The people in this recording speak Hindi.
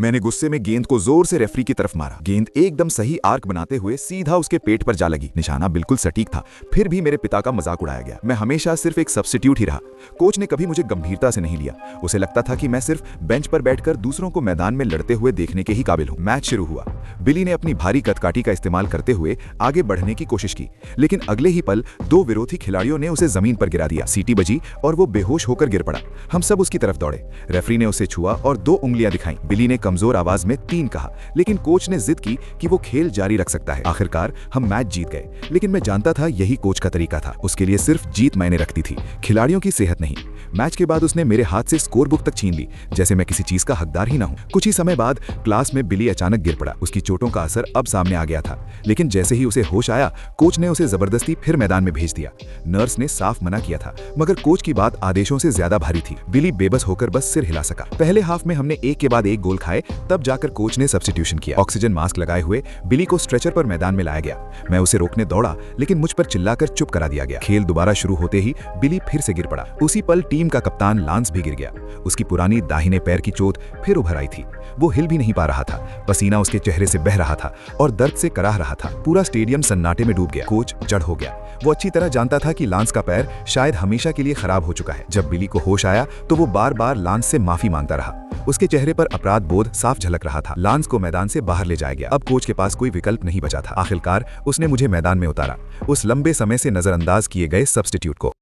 मैंने गुस्से में गेंद को जोर से रेफरी की तरफ मारा। गेंद एकदम सही आर्क बनाते हुए सीधा उसके पेट पर जा लगी। निशाना बिल्कुल सटीक था, फिर भी मेरे पिता का मजाक उड़ाया गया। मैं हमेशा सिर्फ एक सब्स्टिट्यूट ही रहा। कोच ने कभी मुझे गंभीरता से नहीं लिया। उसे लगता था कि मैं सिर्फ बेंच पर बैठकर दूसरों को मैदान में लड़ते हुए देखने के ही काबिल हूं। मैच शुरू हुआ। बिली ने अपनी भारी कदकाठी का इस्तेमाल करते हुए आगे बढ़ने की कोशिश की, लेकिन अगले ही पल दो विरोधी खिलाड़ियों ने उसे जमीन पर गिरा दिया। सीटी बजी और वो बेहोश होकर गिर पड़ा। हम सब उसकी तरफ दौड़े। रेफरी ने उसे छुआ और 2 उंगलियां दिखाई। बिली ने कमजोर आवाज में 3 कहा, लेकिन कोच ने जिद की कि वो खेल जारी रख सकता है। आखिरकार हम मैच जीत गए, लेकिन मैं जानता था यही कोच का तरीका था। उसके लिए सिर्फ जीत मायने रखती थी, खिलाड़ियों की सेहत नहीं। मैच के बाद उसने मेरे हाथ से स्कोर बुक तक छीन ली, जैसे मैं किसी चीज का हकदार ही ना हूं। कुछ ही समय बाद क्लास में बिली अचानक गिर पड़ा। उसकी चोटों का असर अब सामने आ गया था, लेकिन जैसे ही उसे होश आया, कोच ने उसे जबरदस्ती फिर मैदान में भेज दिया। नर्स ने साफ मना किया था, मगर कोच की बात आदेशों से ज्यादा भारी थी। बिली बेबस होकर बस सिर हिला सका। पहले हाफ में हमने एक के बाद एक गोल खाए, तब जाकर कोच ने सब्स्टिट्यूशन किया। ऑक्सीजन मास्क लगाए हुए बिली को स्ट्रेचर पर मैदान में लाया गया। मैं उसे रोकने दौड़ा, लेकिन मुझ पर चिल्लाकर चुप करा दिया गया। खेल दोबारा शुरू होते ही बिली फिर से गिर पड़ा। उसी पल टीम का कप्तान लांस भी गिर गया। उसकी पुरानी दाहिने पैर की चोट फिर उभर आई थी। वो हिल भी नहीं पा रहा था। पसीना उसके चेहरे से बह रहा था और दर्द से कराह रहा था। पूरा स्टेडियम सन्नाटे में डूब गया। कोच जड़ हो गया। वो अच्छी तरह जानता था कि लांस का पैर शायद हमेशा के लिए खराब हो चुका है। जब बिली को होश आया तो वो बार बार लांस से माफी मांगता रहा। उसके चेहरे पर अपराध बोध साफ झलक रहा था। लांस को मैदान से बाहर ले जाया गया। अब कोच के पास कोई विकल्प नहीं बचा था। आखिरकार उसने मुझे मैदान में उतारा, उस लंबे समय से नजरअंदाज किए गए सब्स्टिट्यूट को।